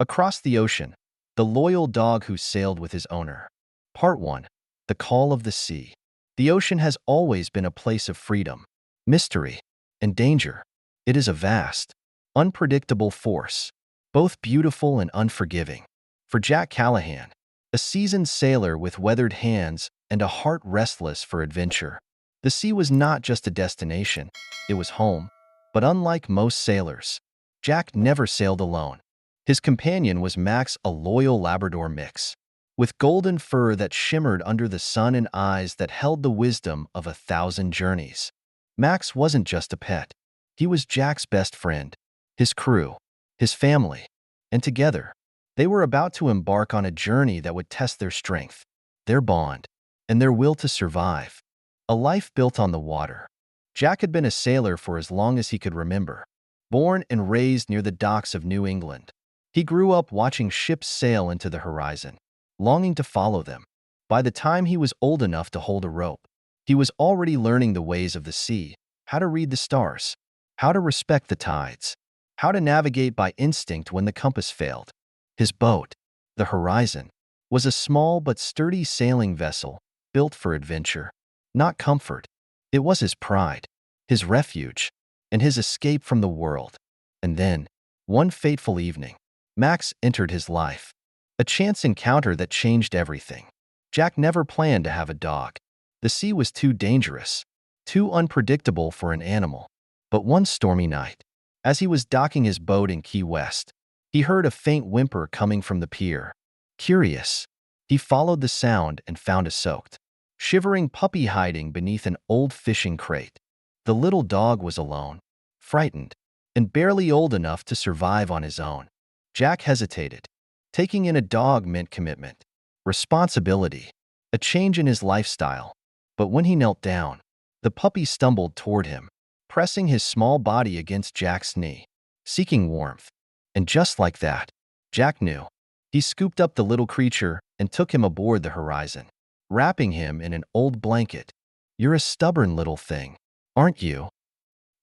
Across the ocean, the loyal dog who sailed with his owner. Part 1. The Call of the Sea. The ocean has always been a place of freedom, mystery, and danger. It is a vast, unpredictable force, both beautiful and unforgiving. For Jack Callahan, a seasoned sailor with weathered hands and a heart restless for adventure, the sea was not just a destination, it was home. But unlike most sailors, Jack never sailed alone. His companion was Max, a loyal Labrador mix, with golden fur that shimmered under the sun and eyes that held the wisdom of 1,000 journeys. Max wasn't just a pet. He was Jack's best friend, his crew, his family, and together, they were about to embark on a journey that would test their strength, their bond, and their will to survive. A life built on the water. Jack had been a sailor for as long as he could remember, born and raised near the docks of New England. He grew up watching ships sail into the horizon, longing to follow them. By the time he was old enough to hold a rope, he was already learning the ways of the sea, how to read the stars, how to respect the tides, how to navigate by instinct when the compass failed. His boat, the Horizon, was a small but sturdy sailing vessel built for adventure, not comfort. It was his pride, his refuge, and his escape from the world. And then, one fateful evening, Max entered his life, a chance encounter that changed everything. Jack never planned to have a dog. The sea was too dangerous, too unpredictable for an animal. But one stormy night, as he was docking his boat in Key West, he heard a faint whimper coming from the pier. Curious, he followed the sound and found a soaked, shivering puppy hiding beneath an old fishing crate. The little dog was alone, frightened, and barely old enough to survive on his own. Jack hesitated. Taking in a dog meant commitment, responsibility, a change in his lifestyle. But when he knelt down, the puppy stumbled toward him, pressing his small body against Jack's knee, seeking warmth. And just like that, Jack knew. He scooped up the little creature and took him aboard the Horizon, wrapping him in an old blanket. "You're a stubborn little thing, aren't you?"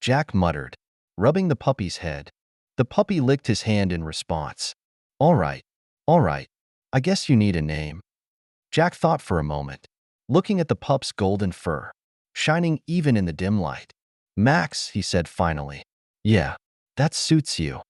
Jack muttered, rubbing the puppy's head. The puppy licked his hand in response. All right, I guess you need a name." Jack thought for a moment, looking at the pup's golden fur, shining even in the dim light. "Max," he said finally. "Yeah, that suits you."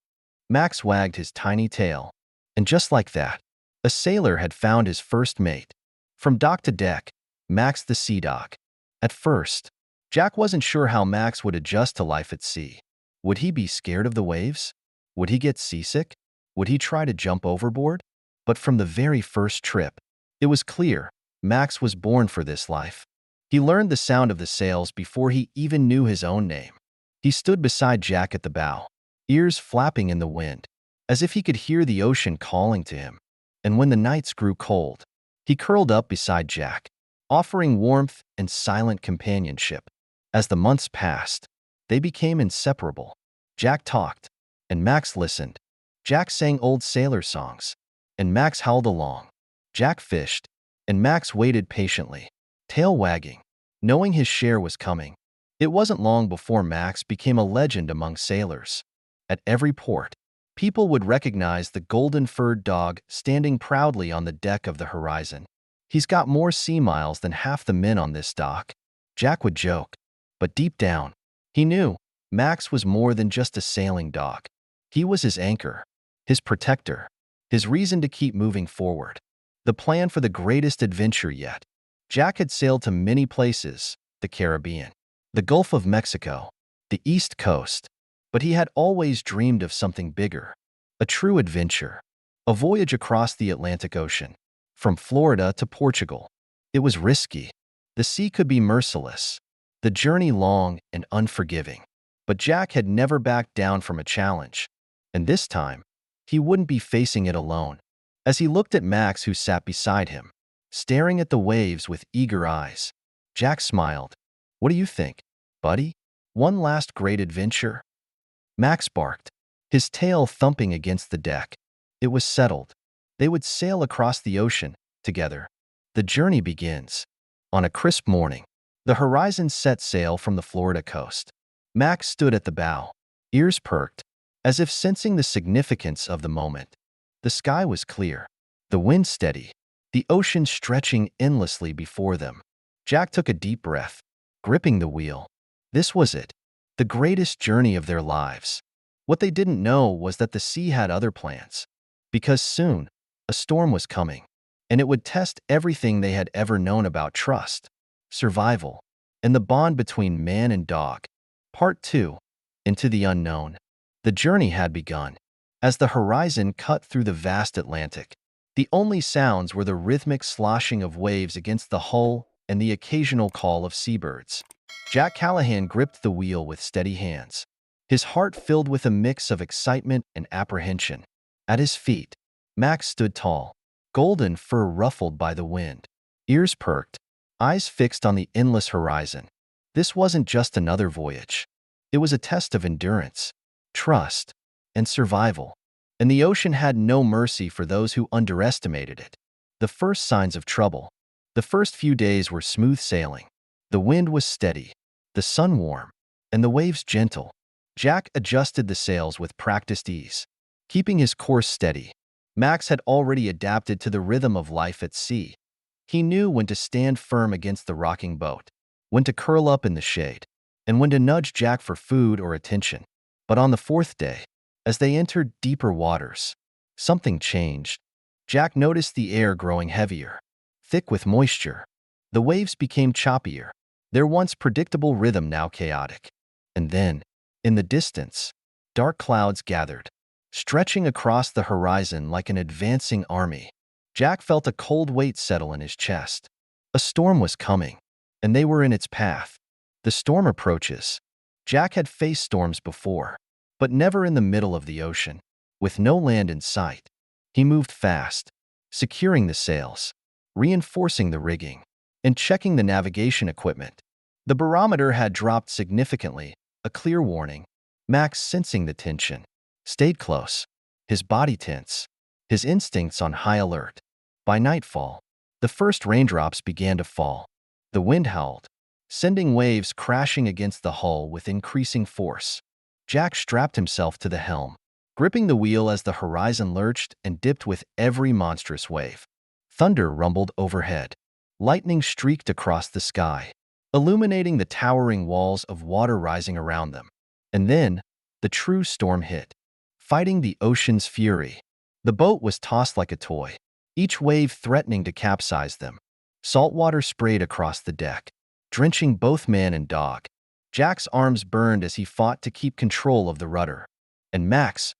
Max wagged his tiny tail, and just like that, a sailor had found his first mate. From dock to deck, Max the Sea Dog. At first, Jack wasn't sure how Max would adjust to life at sea. Would he be scared of the waves? Would he get seasick? Would he try to jump overboard? But from the very first trip, it was clear Max was born for this life. He learned the sound of the sails before he even knew his own name. He stood beside Jack at the bow, ears flapping in the wind, as if he could hear the ocean calling to him. And when the nights grew cold, he curled up beside Jack, offering warmth and silent companionship. As the months passed, they became inseparable. Jack talked, and Max listened. Jack sang old sailor songs, and Max howled along. Jack fished, and Max waited patiently, tail wagging, knowing his share was coming. It wasn't long before Max became a legend among sailors. At every port, people would recognize the golden-furred dog standing proudly on the deck of the Horizon. "He's got more sea miles than half the men on this dock," Jack would joke. But deep down, he knew Max was more than just a sailing dog. He was his anchor, his protector, his reason to keep moving forward. The plan for the greatest adventure yet. Jack had sailed to many places, the Caribbean, the Gulf of Mexico, the East Coast, but he had always dreamed of something bigger, a true adventure, a voyage across the Atlantic Ocean, from Florida to Portugal. It was risky. The sea could be merciless, the journey long and unforgiving. But Jack had never backed down from a challenge, and this time, he wouldn't be facing it alone. As he looked at Max, who sat beside him, staring at the waves with eager eyes, Jack smiled. "What do you think, buddy? One last great adventure?" Max barked, his tail thumping against the deck. It was settled. They would sail across the ocean together. The journey begins. On a crisp morning, the Horizon set sail from the Florida coast. Max stood at the bow, ears perked, as if sensing the significance of the moment. The sky was clear, the wind steady, the ocean stretching endlessly before them. Jack took a deep breath, gripping the wheel. This was it, the greatest journey of their lives. What they didn't know was that the sea had other plans. Because soon, a storm was coming, and it would test everything they had ever known about trust, survival, and the bond between man and dog. Part 2. Into the unknown. The journey had begun. As the horizon cut through the vast Atlantic, the only sounds were the rhythmic sloshing of waves against the hull and the occasional call of seabirds. Jack Callahan gripped the wheel with steady hands, his heart filled with a mix of excitement and apprehension. At his feet, Max stood tall, golden fur ruffled by the wind, ears perked, eyes fixed on the endless horizon. This wasn't just another voyage. It was a test of endurance, trust, and survival. And the ocean had no mercy for those who underestimated it. The first signs of trouble. The first few days were smooth sailing. The wind was steady, the sun warm, and the waves gentle. Jack adjusted the sails with practiced ease, keeping his course steady. Max had already adapted to the rhythm of life at sea. He knew when to stand firm against the rocking boat, when to curl up in the shade, and when to nudge Jack for food or attention. But on the fourth day, as they entered deeper waters, something changed. Jack noticed the air growing heavier, thick with moisture. The waves became choppier, their once predictable rhythm now chaotic. And then, in the distance, dark clouds gathered, stretching across the horizon like an advancing army. Jack felt a cold weight settle in his chest. A storm was coming, and they were in its path. The storm approaches. Jack had faced storms before, but never in the middle of the ocean. With no land in sight, he moved fast, securing the sails, reinforcing the rigging, and checking the navigation equipment. The barometer had dropped significantly, a clear warning. Max, sensing the tension, stayed close, his body tense, his instincts on high alert. By nightfall, the first raindrops began to fall. The wind howled, sending waves crashing against the hull with increasing force. Jack strapped himself to the helm, gripping the wheel as the horizon lurched and dipped with every monstrous wave. Thunder rumbled overhead. Lightning streaked across the sky, illuminating the towering walls of water rising around them. And then, the true storm hit, fighting the ocean's fury. The boat was tossed like a toy, each wave threatening to capsize them. Salt water sprayed across the deck, drenching both man and dog. Jack's arms burned as he fought to keep control of the rudder. And Max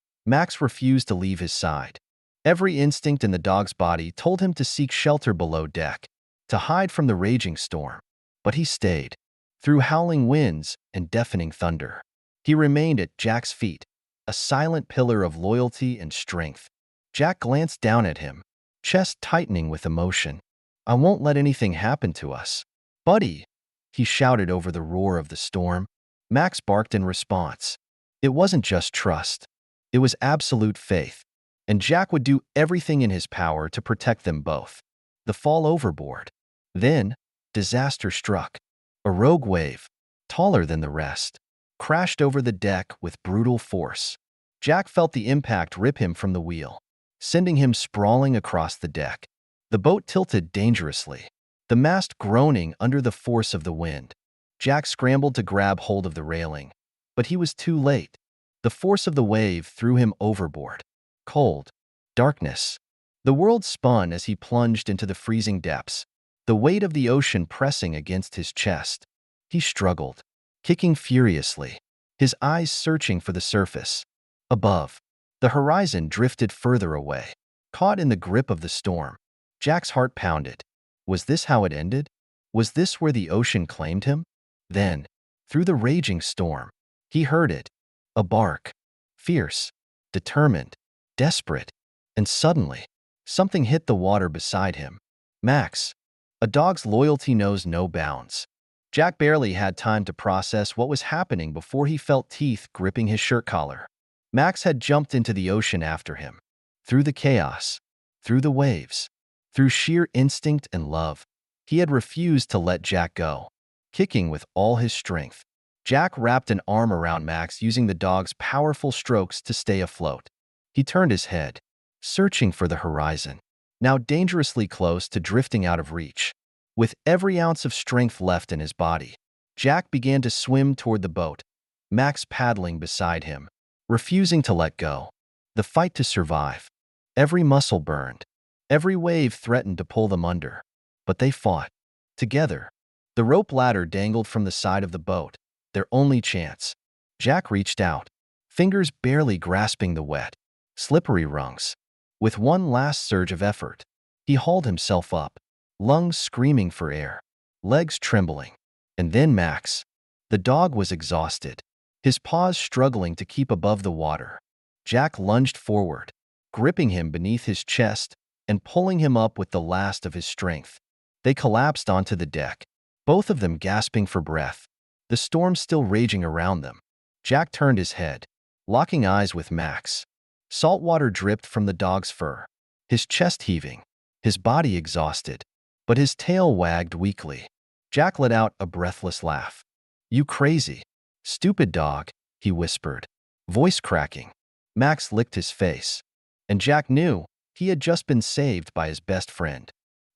refused to leave his side. Every instinct in the dog's body told him to seek shelter below deck, to hide from the raging storm. But he stayed, through howling winds and deafening thunder. He remained at Jack's feet, a silent pillar of loyalty and strength. Jack glanced down at him, chest tightening with emotion. "I won't let anything happen to us, buddy," he shouted over the roar of the storm. Max barked in response. It wasn't just trust. It was absolute faith. And Jack would do everything in his power to protect them both. The fall overboard. Then, disaster struck. A rogue wave, taller than the rest, crashed over the deck with brutal force. Jack felt the impact rip him from the wheel, sending him sprawling across the deck. The boat tilted dangerously, the mast groaning under the force of the wind. Jack scrambled to grab hold of the railing, but he was too late. The force of the wave threw him overboard. Cold, darkness. The world spun as he plunged into the freezing depths, the weight of the ocean pressing against his chest. He struggled, kicking furiously, his eyes searching for the surface. Above, the horizon drifted further away, caught in the grip of the storm. Jack's heart pounded. Was this how it ended? Was this where the ocean claimed him? Then, through the raging storm, he heard it. A bark. Fierce, determined, desperate. And suddenly, something hit the water beside him. Max. A dog's loyalty knows no bounds. Jack barely had time to process what was happening before he felt teeth gripping his shirt collar. Max had jumped into the ocean after him. Through the chaos, through the waves, through sheer instinct and love, he had refused to let Jack go. Kicking with all his strength, Jack wrapped an arm around Max, using the dog's powerful strokes to stay afloat. He turned his head, searching for the horizon, now dangerously close to drifting out of reach. With every ounce of strength left in his body, Jack began to swim toward the boat, Max paddling beside him, refusing to let go. The fight to survive. Every muscle burned. Every wave threatened to pull them under. But they fought. Together. The rope ladder dangled from the side of the boat, their only chance. Jack reached out, fingers barely grasping the wet, slippery rungs. With one last surge of effort, he hauled himself up, lungs screaming for air, legs trembling. And then Max. The dog was exhausted, his paws struggling to keep above the water. Jack lunged forward, gripping him beneath his chest and pulling him up with the last of his strength. They collapsed onto the deck, both of them gasping for breath, the storm still raging around them. Jack turned his head, locking eyes with Max. Salt water dripped from the dog's fur, his chest heaving, his body exhausted, but his tail wagged weakly. Jack let out a breathless laugh. "You crazy, stupid dog," he whispered, voice cracking. Max licked his face, and Jack knew he had just been saved by his best friend.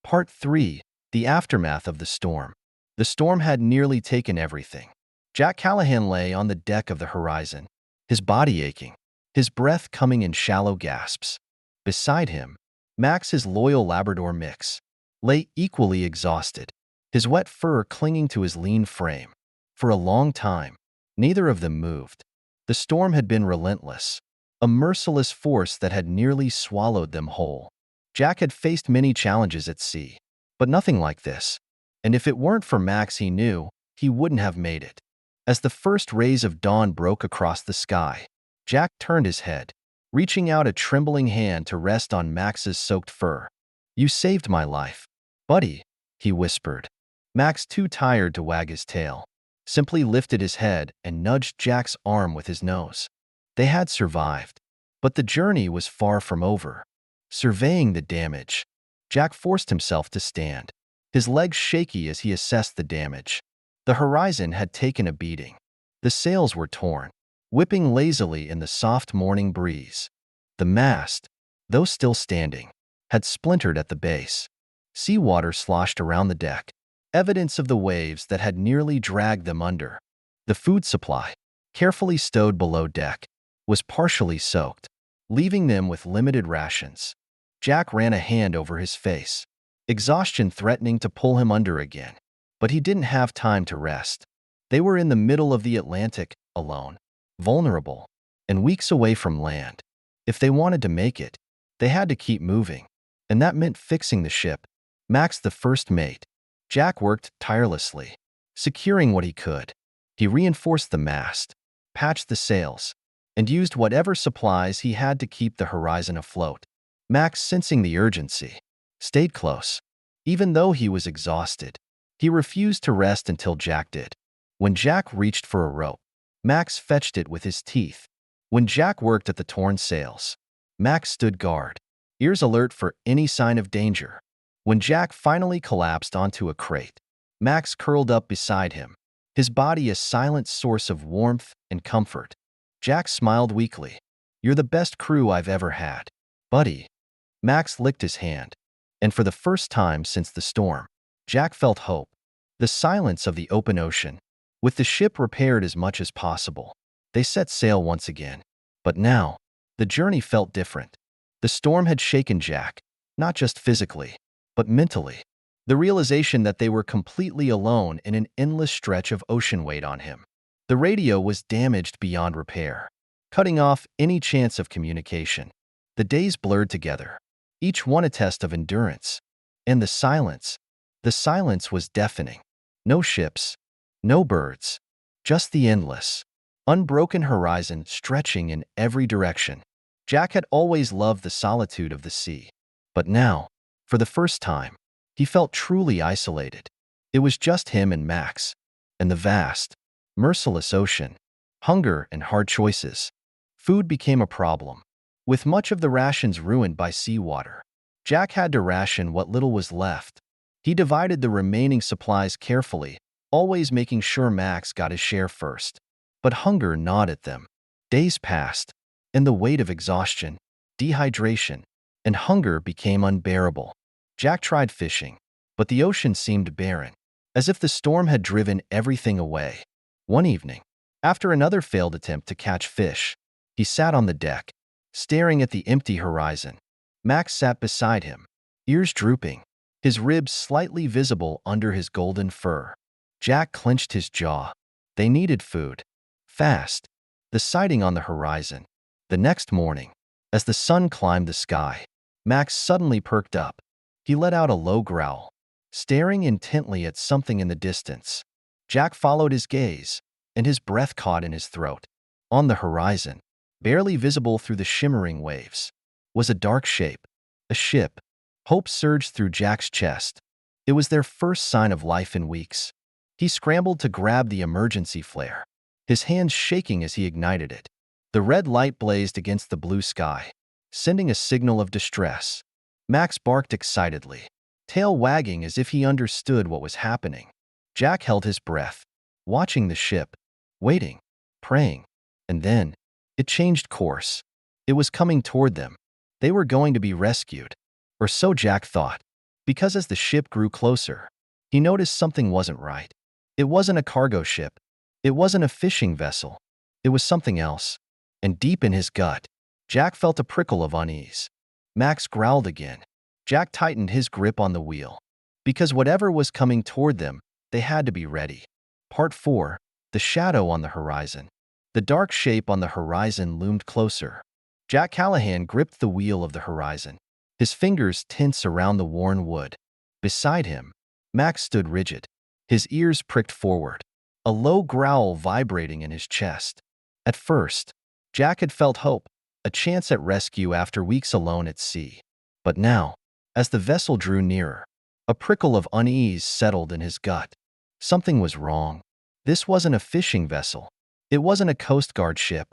Part 3. The aftermath of the storm. The storm had nearly taken everything. Jack Callahan lay on the deck of the Horizon, his body aching, his breath coming in shallow gasps. Beside him, Max, his loyal Labrador mix, lay equally exhausted, his wet fur clinging to his lean frame. For a long time, neither of them moved. The storm had been relentless, a merciless force that had nearly swallowed them whole. Jack had faced many challenges at sea, but nothing like this. And if it weren't for Max, he knew he wouldn't have made it. As the first rays of dawn broke across the sky, Jack turned his head, reaching out a trembling hand to rest on Max's soaked fur. "You saved my life, buddy," he whispered. Max, too tired to wag his tail, simply lifted his head and nudged Jack's arm with his nose. They had survived, but the journey was far from over. Surveying the damage, Jack forced himself to stand, his legs shaky as he assessed the damage. The Horizon had taken a beating. The sails were torn, whipping lazily in the soft morning breeze. The mast, though still standing, had splintered at the base. Seawater sloshed around the deck, evidence of the waves that had nearly dragged them under. The food supply, carefully stowed below deck, was partially soaked, leaving them with limited rations. Jack ran a hand over his face, exhaustion threatening to pull him under again. But he didn't have time to rest. They were in the middle of the Atlantic, alone, vulnerable, and weeks away from land. If they wanted to make it, they had to keep moving, and that meant fixing the ship. Max, the first mate, Jack worked tirelessly, securing what he could. He reinforced the mast, patched the sails, and used whatever supplies he had to keep the Horizon afloat. Max, sensing the urgency, stayed close. Even though he was exhausted, he refused to rest until Jack did. When Jack reached for a rope, Max fetched it with his teeth. When Jack worked at the torn sails, Max stood guard, ears alert for any sign of danger. When Jack finally collapsed onto a crate, Max curled up beside him, his body a silent source of warmth and comfort. Jack smiled weakly. "You're the best crew I've ever had, buddy." Max licked his hand, and for the first time since the storm, Jack felt hope. The silence of the open ocean. With the ship repaired as much as possible, they set sail once again. But now, the journey felt different. The storm had shaken Jack, not just physically, but mentally. The realization that they were completely alone in an endless stretch of ocean weighed on him. The radio was damaged beyond repair, cutting off any chance of communication. The days blurred together, each one a test of endurance. And the silence was deafening. No ships, no birds, just the endless, unbroken horizon stretching in every direction. Jack had always loved the solitude of the sea, but now, for the first time, he felt truly isolated. It was just him and Max, and the vast, merciless ocean. Hunger and hard choices. Food became a problem, with much of the rations ruined by seawater. Jack had to ration what little was left. He divided the remaining supplies carefully, always making sure Max got his share first. But hunger gnawed at them. Days passed, and the weight of exhaustion, dehydration, and hunger became unbearable. Jack tried fishing, but the ocean seemed barren, as if the storm had driven everything away. One evening, after another failed attempt to catch fish, he sat on the deck, staring at the empty horizon. Max sat beside him, ears drooping, his ribs slightly visible under his golden fur. Jack clenched his jaw. They needed food. Fast. The sighting on the horizon. The next morning, as the sun climbed the sky, Max suddenly perked up. He let out a low growl, staring intently at something in the distance. Jack followed his gaze, and his breath caught in his throat. On the horizon, barely visible through the shimmering waves, was a dark shape, a ship. Hope surged through Jack's chest. It was their first sign of life in weeks. He scrambled to grab the emergency flare, his hands shaking as he ignited it. The red light blazed against the blue sky, sending a signal of distress. Max barked excitedly, tail wagging as if he understood what was happening. Jack held his breath, watching the ship, waiting, praying, and then it changed course. It was coming toward them. They were going to be rescued, or so Jack thought, because as the ship grew closer, he noticed something wasn't right. It wasn't a cargo ship. It wasn't a fishing vessel. It was something else. And deep in his gut, Jack felt a prickle of unease. Max growled again. Jack tightened his grip on the wheel. Because whatever was coming toward them, they had to be ready. Part 4. The shadow on the horizon. The dark shape on the horizon loomed closer. Jack Callahan gripped the wheel of the horizon, his fingers tense around the worn wood. Beside him, Max stood rigid, his ears pricked forward, a low growl vibrating in his chest. At first, Jack had felt hope, a chance at rescue after weeks alone at sea. But now, as the vessel drew nearer, a prickle of unease settled in his gut. Something was wrong. This wasn't a fishing vessel. It wasn't a Coast Guard ship.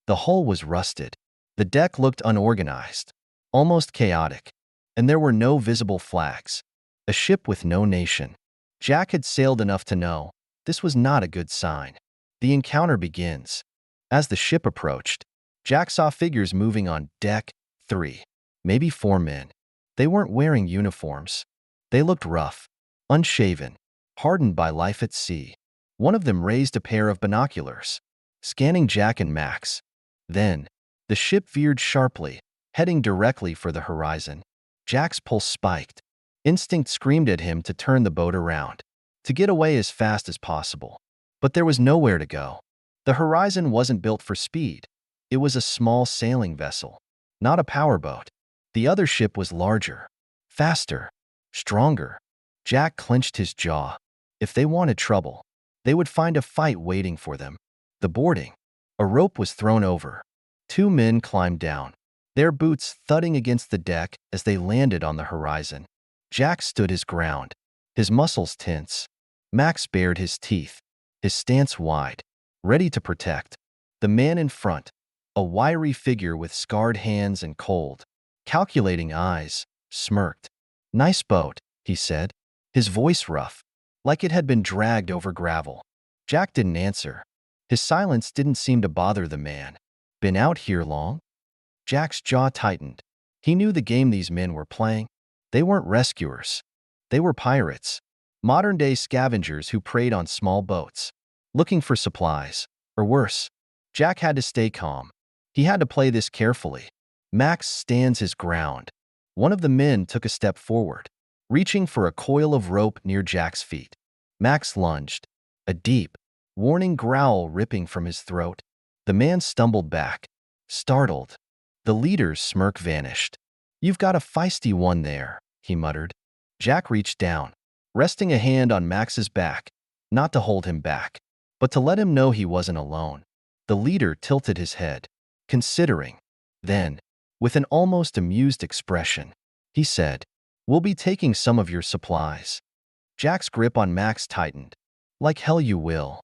The hull was rusted. The deck looked unorganized, almost chaotic, and there were no visible flags. A ship with no nation. Jack had sailed enough to know this was not a good sign. The encounter begins. As the ship approached, Jack saw figures moving on deck. 3, maybe 4 men. They weren't wearing uniforms. They looked rough, unshaven, hardened by life at sea. One of them raised a pair of binoculars, scanning Jack and Max. Then, the ship veered sharply, heading directly for the horizon. Jack's pulse spiked. Instinct screamed at him to turn the boat around, to get away as fast as possible. But there was nowhere to go. The horizon wasn't built for speed. It was a small sailing vessel, not a powerboat. The other ship was larger, faster, stronger. Jack clenched his jaw. If they wanted trouble, they would find a fight waiting for them. The boarding. A rope was thrown over. 2 men climbed down, their boots thudding against the deck as they landed on the horizon. Jack stood his ground, his muscles tense. Max bared his teeth, his stance wide, ready to protect. The man in front, a wiry figure with scarred hands and cold, calculating eyes, smirked. "Nice boat," he said, his voice rough, like it had been dragged over gravel. Jack didn't answer. His silence didn't seem to bother the man. "Been out here long?" Jack's jaw tightened. He knew the game these men were playing. They weren't rescuers. They were pirates, modern-day scavengers who preyed on small boats, looking for supplies, or worse. Jack had to stay calm. He had to play this carefully. Max stands his ground. One of the men took a step forward, reaching for a coil of rope near Jack's feet. Max lunged, a deep, warning growl ripping from his throat. The man stumbled back, startled. The leader's smirk vanished. "You've got a feisty one there," he muttered. Jack reached down, resting a hand on Max's back, not to hold him back, but to let him know he wasn't alone. The leader tilted his head, considering. Then, with an almost amused expression, he said, "We'll be taking some of your supplies." Jack's grip on Max tightened. "Like hell you will."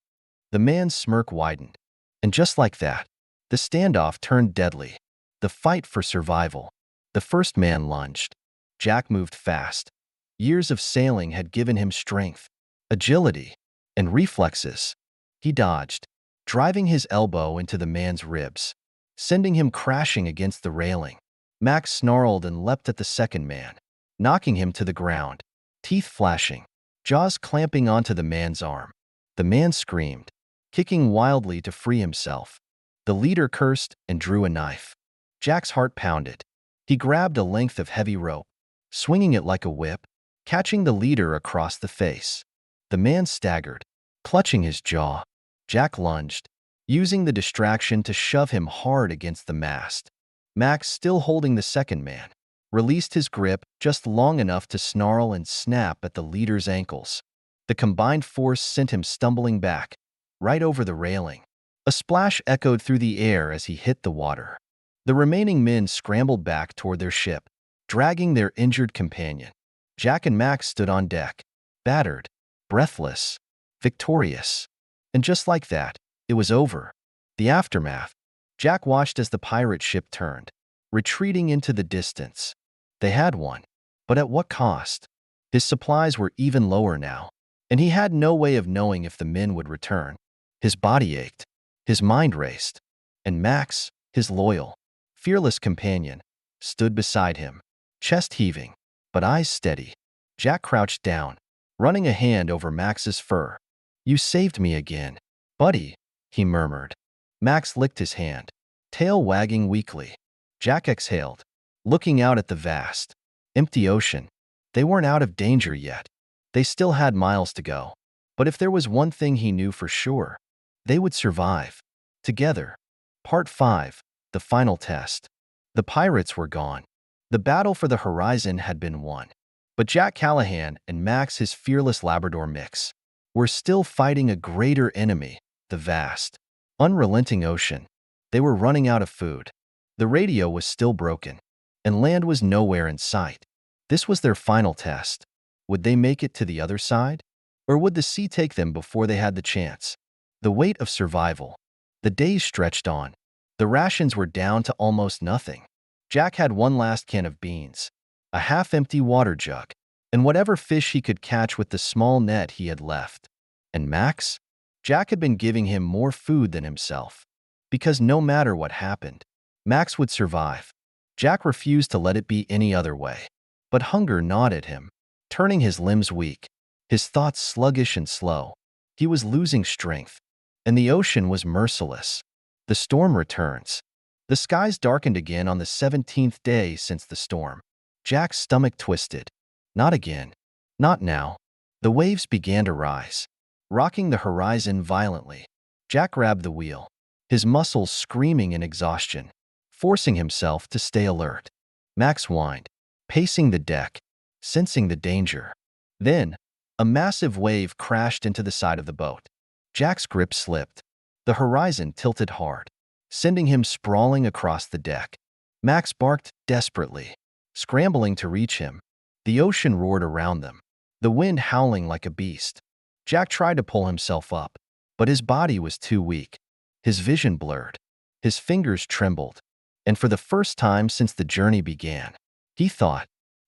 The man's smirk widened. And just like that, the standoff turned deadly. The fight for survival. The first man lunged. Jack moved fast. Years of sailing had given him strength, agility, and reflexes. He dodged, driving his elbow into the man's ribs, sending him crashing against the railing. Max snarled and leapt at the second man, knocking him to the ground, teeth flashing, jaws clamping onto the man's arm. The man screamed, kicking wildly to free himself. The leader cursed and drew a knife. Jack's heart pounded. He grabbed a length of heavy rope, swinging it like a whip, catching the leader across the face. The man staggered, clutching his jaw. Jack lunged, using the distraction to shove him hard against the mast. Max, still holding the second man, released his grip just long enough to snarl and snap at the leader's ankles. The combined force sent him stumbling back, right over the railing. A splash echoed through the air as he hit the water. The remaining men scrambled back toward their ship, dragging their injured companion. Jack and Max stood on deck, battered, breathless, victorious. And just like that, it was over. The aftermath. Jack watched as the pirate ship turned, retreating into the distance. They had won, but at what cost? His supplies were even lower now, and he had no way of knowing if the men would return. His body ached, his mind raced, and Max, his loyal, fearless companion, stood beside him, chest heaving, but eyes steady. Jack crouched down, running a hand over Max's fur. "You saved me again, buddy," he murmured. Max licked his hand, tail wagging weakly. Jack exhaled, looking out at the vast, empty ocean. They weren't out of danger yet. They still had miles to go. But if there was one thing he knew for sure, they would survive. Together. Part 5, the final test. The pirates were gone. The battle for the horizon had been won. But Jack Callahan and Max, his fearless Labrador mix, were still fighting a greater enemy, the vast, unrelenting ocean. They were running out of food. The radio was still broken, and land was nowhere in sight. This was their final test. Would they make it to the other side? Or would the sea take them before they had the chance? The weight of survival. The days stretched on. The rations were down to almost nothing. Jack had one last can of beans, a half-empty water jug, and whatever fish he could catch with the small net he had left. And Max? Jack had been giving him more food than himself, because no matter what happened, Max would survive. Jack refused to let it be any other way. But hunger gnawed at him, turning his limbs weak, his thoughts sluggish and slow. He was losing strength, and the ocean was merciless. The storm returns. The skies darkened again on the 17th day since the storm. Jack's stomach twisted. Not again. Not now. The waves began to rise, rocking the horizon violently. Jack grabbed the wheel, his muscles screaming in exhaustion, forcing himself to stay alert. Max whined, pacing the deck, sensing the danger. Then, a massive wave crashed into the side of the boat. Jack's grip slipped. The horizon tilted hard, sending him sprawling across the deck. Max barked desperately, scrambling to reach him. The ocean roared around them, the wind howling like a beast. Jack tried to pull himself up, but his body was too weak. His vision blurred. His fingers trembled. And for the first time since the journey began, he thought,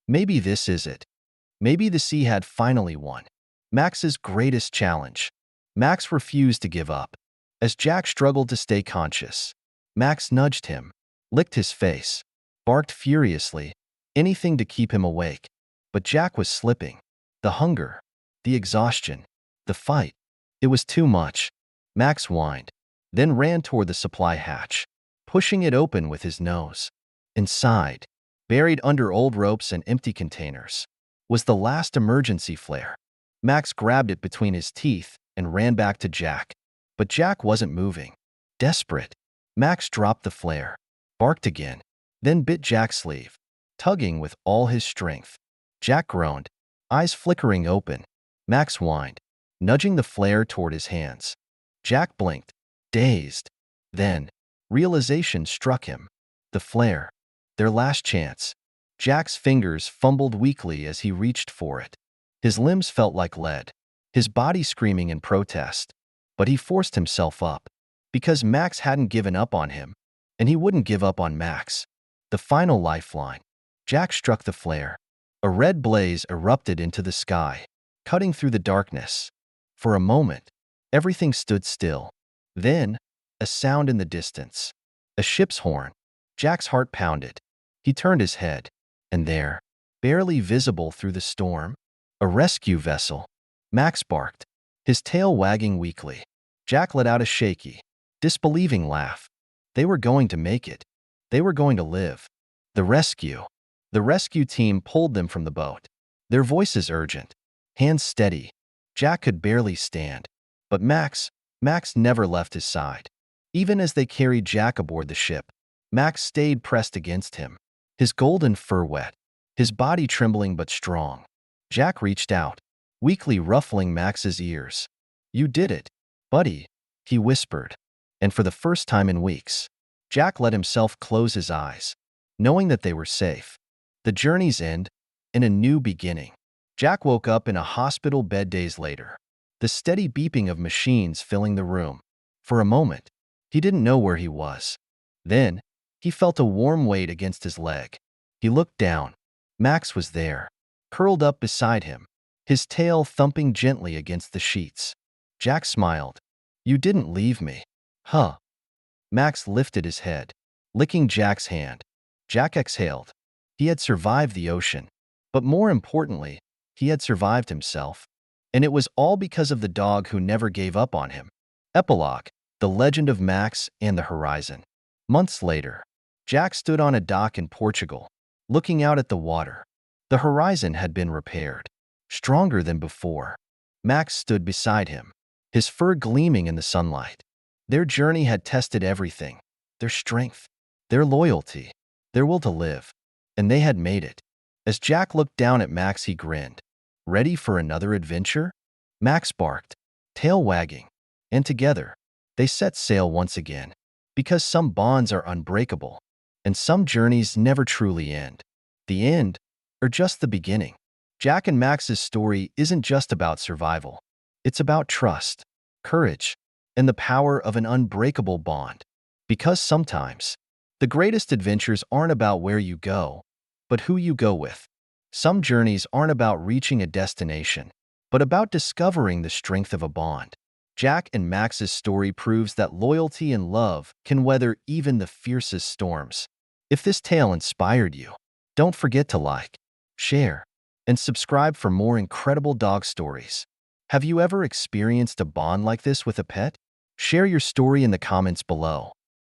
maybe this is it. Maybe the sea had finally won. Max's greatest challenge. Max refused to give up. As Jack struggled to stay conscious, Max nudged him, licked his face, barked furiously, anything to keep him awake. But Jack was slipping. The hunger, the exhaustion, the fight. It was too much. Max whined, then ran toward the supply hatch, pushing it open with his nose. Inside, buried under old ropes and empty containers, was the last emergency flare. Max grabbed it between his teeth and ran back to Jack. But Jack wasn't moving. Desperate, Max dropped the flare, barked again, then bit Jack's sleeve, tugging with all his strength. Jack groaned, eyes flickering open. Max whined, nudging the flare toward his hands. Jack blinked, dazed. Then, realization struck him. The flare. Their last chance. Jack's fingers fumbled weakly as he reached for it. His limbs felt like lead, his body screaming in protest. But he forced himself up, because Max hadn't given up on him, and he wouldn't give up on Max. The final lifeline. Jack struck the flare. A red blaze erupted into the sky, cutting through the darkness. For a moment, everything stood still. Then, a sound in the distance. A ship's horn. Jack's heart pounded. He turned his head, and there, barely visible through the storm, a rescue vessel. Max barked, his tail wagging weakly. Jack let out a shaky, disbelieving laugh. They were going to make it. They were going to live. The rescue. The rescue team pulled them from the boat. Their voices urgent, hands steady. Jack could barely stand. But Max never left his side. Even as they carried Jack aboard the ship, Max stayed pressed against him, his golden fur wet, his body trembling but strong. Jack reached out, weakly ruffling Max's ears. "You did it, buddy," he whispered. And for the first time in weeks, Jack let himself close his eyes, knowing that they were safe. The journey's end, and a new beginning. Jack woke up in a hospital bed days later, the steady beeping of machines filling the room. For a moment, he didn't know where he was. Then, he felt a warm weight against his leg. He looked down. Max was there, curled up beside him, his tail thumping gently against the sheets. Jack smiled. "You didn't leave me, huh?" Max lifted his head, licking Jack's hand. Jack exhaled. He had survived the ocean, but more importantly, he had survived himself. And it was all because of the dog who never gave up on him. Epilogue: The Legend of Max and the Horizon. Months later, Jack stood on a dock in Portugal, looking out at the water. The horizon had been repaired, stronger than before. Max stood beside him, his fur gleaming in the sunlight. Their journey had tested everything: their strength, their loyalty, their will to live. And they had made it. As Jack looked down at Max, he grinned. "Ready for another adventure?" Max barked, tail wagging. And together, they set sail once again. Because some bonds are unbreakable, and some journeys never truly end. The end, or just the beginning. Jack and Max's story isn't just about survival. It's about trust, courage, and the power of an unbreakable bond. Because sometimes, the greatest adventures aren't about where you go, but who you go with. Some journeys aren't about reaching a destination, but about discovering the strength of a bond. Jack and Max's story proves that loyalty and love can weather even the fiercest storms. If this tale inspired you, don't forget to like, share, and subscribe for more incredible dog stories. Have you ever experienced a bond like this with a pet? Share your story in the comments below.